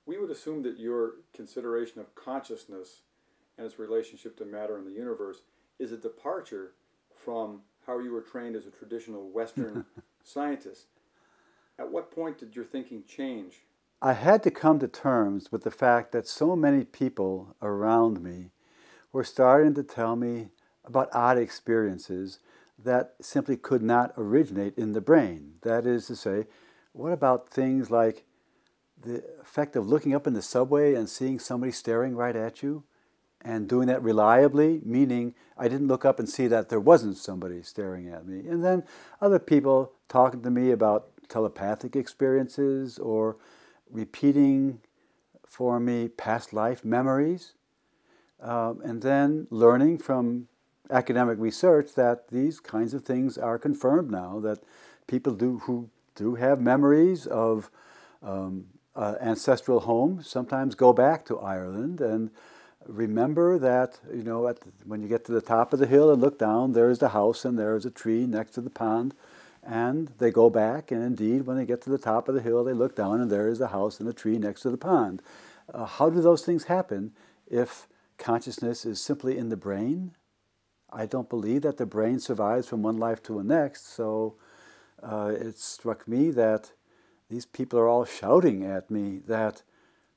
we would assume that your consideration of consciousness and its relationship to matter in the universe is a departure from how you were trained as a traditional Western scientist. At what point did your thinking change? I had to come to terms with the fact that so many people around me were starting to tell me about odd experiences that simply could not originate in the brain. That is to say, what about things like the effect of looking up in the subway and seeing somebody staring right at you and doing that reliably, meaning I didn't look up and see that there wasn't somebody staring at me. And then other people talking to me about telepathic experiences or repeating for me past life memories. And then learning from academic research that these kinds of things are confirmed now, that people who do have memories of ancestral homes sometimes go back to Ireland and remember that, when you get to the top of the hill and look down, there's the house and there's a tree next to the pond. And they go back, and indeed, when they get to the top of the hill, they look down and there is the house and the tree next to the pond. How do those things happen if consciousness is simply in the brain? I don't believe that the brain survives from one life to the next, so it struck me that these people are all shouting at me that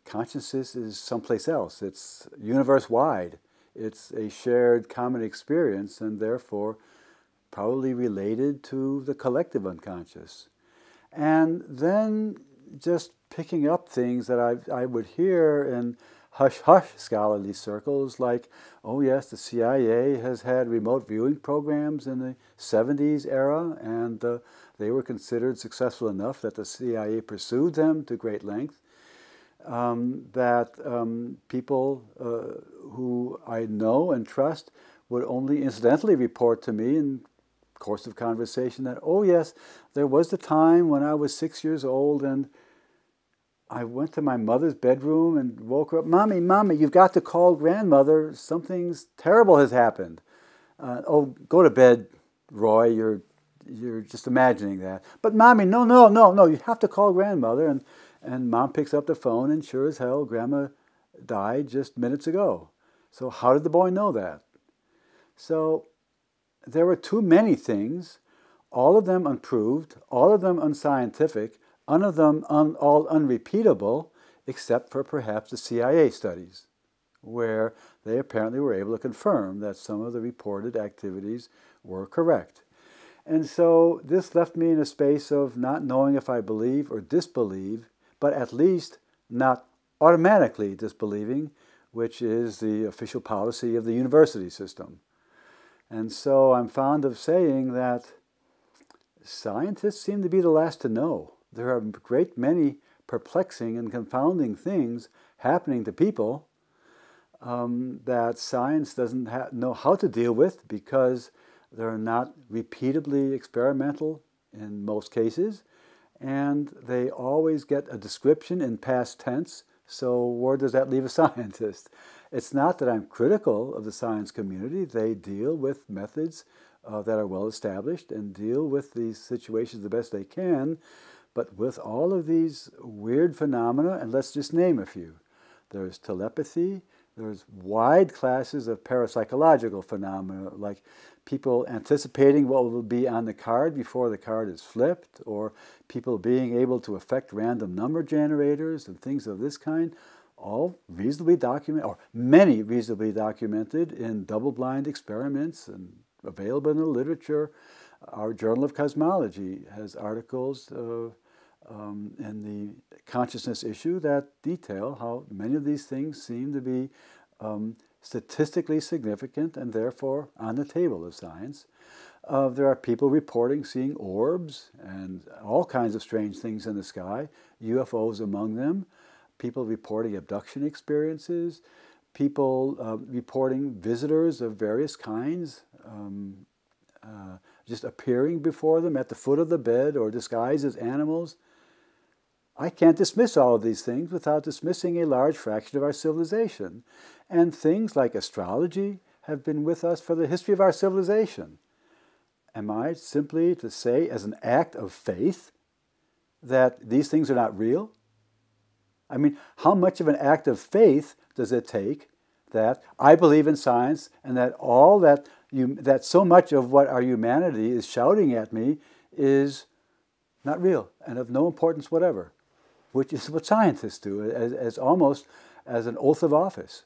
consciousness is someplace else. It's universe-wide. It's a shared common experience and therefore probably related to the collective unconscious. And then just picking up things that I would hear in hush-hush scholarly circles like, oh yes, the CIA has had remote viewing programs in the 70s era, and they were considered successful enough that the CIA pursued them to great length. That people who I know and trust would only incidentally report to me in course of conversation that, oh yes, there was the time when I was 6 years old and I went to my mother's bedroom and woke her up. Mommy, you've got to call grandmother. Something's terrible has happened. Oh, go to bed, Roy. You're just imagining that. But Mommy, no. You have to call grandmother. And Mom picks up the phone, and sure as hell, Grandma died just minutes ago. So how did the boy know that? So there were too many things, all of them unproved, all of them unscientific, none of them all unrepeatable, except for perhaps the CIA studies, where they apparently were able to confirm that some of the reported activities were correct. And so this left me in a space of not knowing if I believe or disbelieve, but at least not automatically disbelieving, which is the official policy of the university system. And so I'm fond of saying that scientists seem to be the last to know. There are a great many perplexing and confounding things happening to people that science doesn't know how to deal with because they're not repeatably experimental in most cases, and they always get a description in past tense, so where does that leave a scientist? It's not that I'm critical of the science community. They deal with methods that are well established and deal with these situations the best they can, but with all of these weird phenomena, and let's just name a few. There's telepathy, there's wide classes of parapsychological phenomena, like people anticipating what will be on the card before the card is flipped, or people being able to affect random number generators and things of this kind, all reasonably documented, or many reasonably documented in double-blind experiments and available in the literature. Our Journal of Cosmology has articles in the consciousness issue that detail how many of these things seem to be statistically significant and therefore on the table of science. There are people reporting seeing orbs and all kinds of strange things in the sky, UFOs among them, people reporting abduction experiences, people reporting visitors of various kinds, just appearing before them at the foot of the bed or disguised as animals. I can't dismiss all of these things without dismissing a large fraction of our civilization. And things like astrology have been with us for the history of our civilization. Am I simply to say, as an act of faith, that these things are not real? I mean, how much of an act of faith does it take that I believe in science and that all that that so much of what our humanity is shouting at me is not real and of no importance whatever, which is what scientists do as almost as an oath of office.